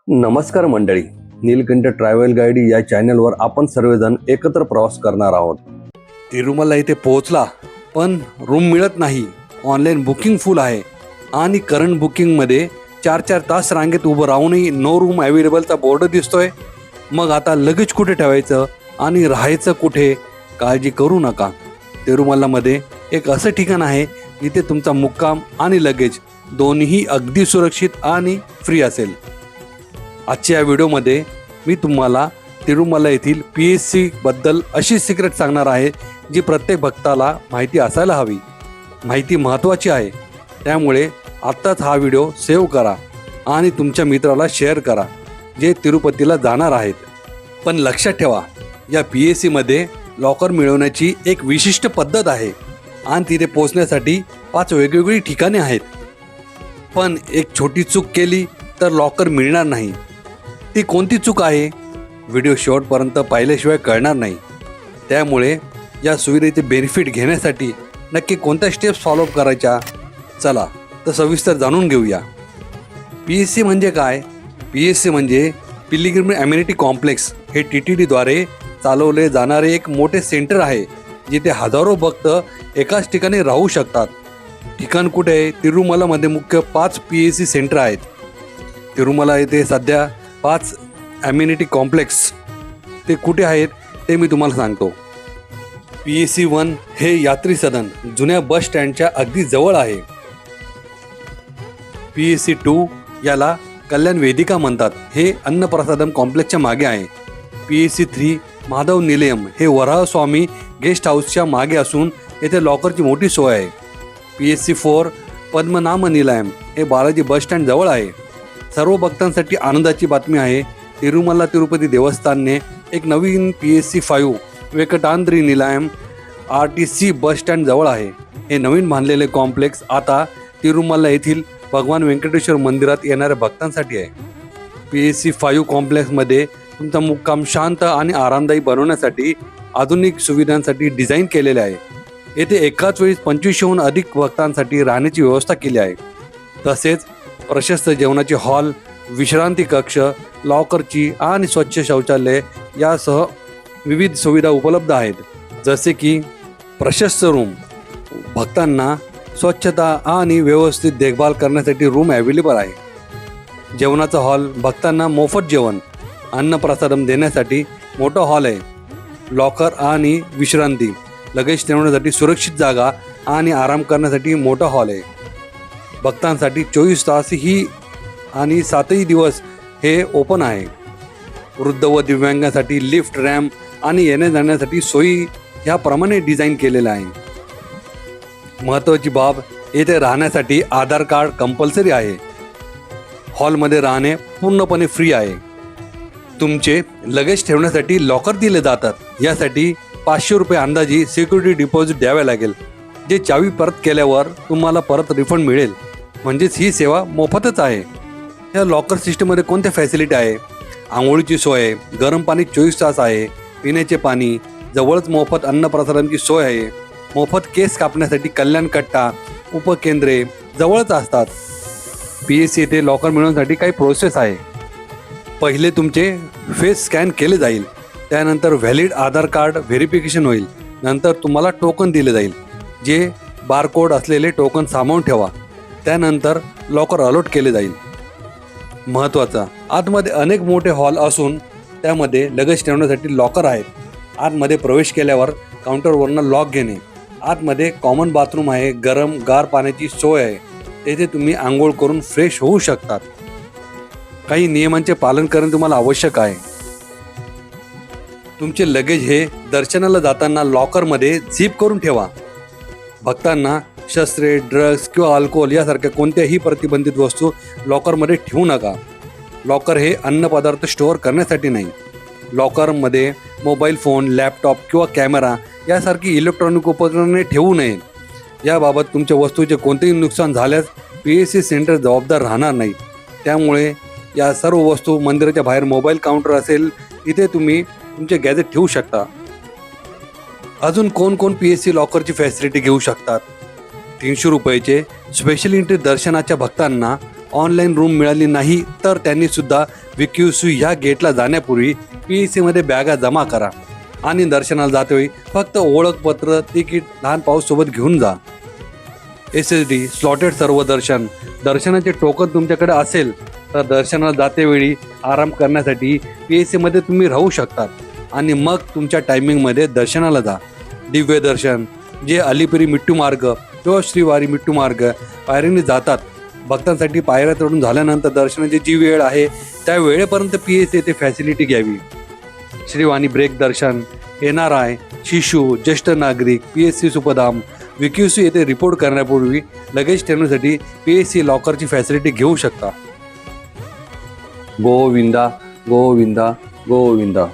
नमस्कार मंडळी, Nilkanth travel guide या चॅनलवर आपण सर्वजण एकत्र प्रवास करणार आहोत. तिरुमला इथे पोहोचला पण रूम मिळत नाही. ऑनलाईन बुकिंग फुल आहे आणि करंट बुकिंगमध्ये 4-4 तास रांगेत उभं राहूनही नो रूम अवेलेबलचा बोर्ड दिसतोय. मग आता लगेच कुठे ठेवायचं आणि राहायचं कुठे? काळजी करू नका. तिरुमलामध्ये एक असं ठिकाण आहे जिथे तुमचा मुक्काम आणि लगेज दोन्ही अगदी सुरक्षित आणि फ्री असेल. आजच्या या व्हिडिओमध्ये मी तुम्हाला तिरुमला येथील PSC बद्दल अशी सिक्रेट सांगणार आहे जी प्रत्येक भक्ताला माहिती असायला हवी. माहिती महत्त्वाची आहे, त्यामुळे आत्ताच हा व्हिडिओ सेव्ह करा आणि तुमच्या मित्राला शेअर करा जे तिरुपतीला जाणार आहेत. पण लक्षात ठेवा, या PSCमध्ये लॉकर मिळवण्याची एक विशिष्ट पद्धत आहे आणि तिथे पोहोचण्यासाठी 5 वेगवेगळी ठिकाणे आहेत. पण एक छोटी चूक केली तर लॉकर मिळणार नाही. ती कोणती चूक आहे? व्हिडिओ शेवटपर्यंत पाहिल्याशिवाय कळणार नाही. त्यामुळे या सुविधेचे बेनिफिट घेण्यासाठी नक्की कोणत्या स्टेप्स फॉलो करायच्या, चला तर सविस्तर जाणून घेऊया. PSC म्हणजे काय? PSC म्हणजे पिलिग्रिमेज अम्युनिटी कॉम्प्लेक्स. हे TTDद्वारे चालवले जाणारे एक मोठे सेंटर आहे जिथे हजारो भक्त एकाच ठिकाणी राहू शकतात. ठिकाण कुठे आहे? तिरुमलामध्ये मुख्य 5 PSC सेंटर आहेत. तिरुमला येथे सध्या 5 अम्युनिटी कॉम्प्लेक्स. ते कुठे आहेत ते मी तुम्हाला सांगतो. PSC 1 हे यात्री सदन जुन्या बस स्टँडच्या अगदी जवळ आहे. PSC 2 याला कल्याण वेदिका म्हणतात. हे अन्नप्रसादम कॉम्प्लेक्सच्या मागे आहे. PSC 3 माधव निलयम हे वराहस्वामी गेस्ट हाऊसच्या मागे असून येथे लॉकरची मोठी सोय आहे. PSC 4 पद्मनाभ निलयम हे बालाजी बस स्टँड जवळ आहे. सर्व भक्तांसाठी आनंदाची बातमी आहे. तिरुमला तिरुपती देवस्थानने एक नवीन PSC 5 Venkatadri Nilayam RTC bus stand जवळ आहे. हे नवीन बांधलेले कॉम्प्लेक्स आता तिरुमला येथील भगवान व्यंकटेश्वर मंदिरात येणाऱ्या भक्तांसाठी आहे. PSC 5 कॉम्प्लेक्समध्ये तुमचा मुक्काम शांत आणि आरामदायी बनवण्यासाठी आधुनिक सुविधांसाठी डिझाईन केलेले आहे. येथे एकाच वेळी 2500हून अधिक भक्तांसाठी राहण्याची व्यवस्था केली आहे. तसेच प्रशस्त जेवणाचे हॉल, विश्रांती कक्ष, लॉकरची आणि स्वच्छ शौचालय यासह विविध सुविधा उपलब्ध आहेत. जसे की प्रशस्त रूम, भक्तांना स्वच्छता आणि व्यवस्थित देखभाल करण्यासाठी रूम अवेलेबल आहे. जेवणाचा हॉल, भक्तांना मोफत जेवण, अन्नप्रसादम देण्यासाठी मोठा हॉल आहे. लॉकर आणि विश्रांती, लगेज ठेवण्यासाठी सुरक्षित जागा आणि आराम करण्यासाठी मोठा हॉल आहे. भक्तांसाठी 24 तास ही आणि 7ही दिवस हे ओपन आहे. वृद्ध व दिव्यांगांसाठी लिफ्ट, रॅम्प आणि येण्या जाण्यासाठी सोयी ह्याप्रमाणे डिझाईन केलेलं आहे. महत्त्वाची बाब, येथे राहण्यासाठी आधार कार्ड कंपल्सरी आहे. हॉलमध्ये राहणे पूर्णपणे फ्री आहे. तुमचे लगेज ठेवण्यासाठी लॉकर दिले जातात. यासाठी 500 रुपये अंदाजी सिक्युरिटी डिपॉझिट द्यावे लागेल, जे चावी परत केल्यावर तुम्हाला परत रिफंड मिळेल. म्हणजेच ही सेवा मोफतच आहे. या लॉकर सिस्टममध्ये कोणत्या फॅसिलिटी आहे? आंघोळीची सोय आहे, गरम पाणी 24 तास आहे, पिण्याचे पाणी, जवळच मोफत अन्नप्रसादांची सोय आहे, मोफत केस कापण्यासाठी कल्याण कट्टा, उपकेंद्रे जवळच असतात. PSC येथे लॉकर मिळवण्यासाठी काही प्रोसेस आहे. पहिले तुमचे फेस स्कॅन केले जाईल, त्यानंतर व्हॅलिड आधार कार्ड व्हेरिफिकेशन होईल. नंतर तुम्हाला टोकन दिले जाईल, जे बारकोड असलेले टोकन सामावून ठेवा. त्यानंतर लॉकर अलॉट केले जाईल. महत्त्वाचा, आतमध्ये अनेक मोठे हॉल असून त्यामध्ये लगेज ठेवण्यासाठी लॉकर आहेत. आतमध्ये प्रवेश केल्यावर काउंटरवरनं लॉक घेणे. आतमध्ये कॉमन बाथरूम आहे, गरम गार पाण्याची सोय आहे. तेथे तुम्ही आंघोळ करून फ्रेश होऊ शकतात. काही नियमांचे पालन करणे तुम्हाला आवश्यक आहे. तुमचे लगेज हे दर्शनाला जाताना लॉकरमध्ये झिप करून ठेवा. भक्तांना शस्त्रे, ड्रग्ज किंवा अल्कोहोल यासारख्या कोणत्याही प्रतिबंधित वस्तू लॉकरमध्ये ठेवू नका. लॉकर हे अन्नपदार्थ स्टोअर करण्यासाठी नाही. लॉकरमध्ये मोबाईल फोन, लॅपटॉप किंवा कॅमेरा यासारखी इलेक्ट्रॉनिक उपकरणे ठेवू नये. याबाबत तुमच्या वस्तूचे कोणतेही नुकसान झाल्यास PSC सेंटर जबाबदार राहणार नाही. त्यामुळे या सर्व वस्तू मंदिराच्या बाहेर मोबाईल काउंटर असेल तिथे तुम्ही तुमचे गॅजेट ठेवू शकता. अजून कोण PSC लॉकरची फॅसिलिटी घेऊ शकतात? 300 रुपयाचे स्पेशल एंट्री दर्शनाच्या भक्तांना ऑनलाईन रूम मिळाली नाही तर त्यांनी सुद्धा VQC ह्या गेटला जाण्यापूर्वी PEC मध्ये बॅगा जमा करा आणि दर्शनाला जातेवेळी फक्त ओळखपत्र तिकीट लहान पाऊस सोबत घेऊन जा. SSD स्लॉटेड सर्व दर्शनाचे टोकन तुमच्याकडे असेल तर दर्शनाला जातेवेळी आराम करण्यासाठी PEC मध्ये तुम्ही राहू शकतात आणि मग तुमच्या टायमिंगमध्ये दर्शनाला जा. दिव्य दर्शन जे अलिपिरी मिट्टू मार्ग किंवा श्रीवारी मिट्टू मार्ग पायरीने जातात भक्तांसाठी पायऱ्या चढून झाल्यानंतर दर्शनाची जी वेळ आहे त्या वेळेपर्यंत PEC येथे फॅसिलिटी घ्यावी. श्रीवाणी ब्रेक दर्शन NRI शिशु ज्येष्ठ नागरिक PSC सुपदाम VQC येथे रिपोर्ट करण्यापूर्वी लगेज ठेवण्यासाठी PSC लॉकरची फॅसिलिटी घेऊ शकता. गोविंदा गोविंदा गोविंदा.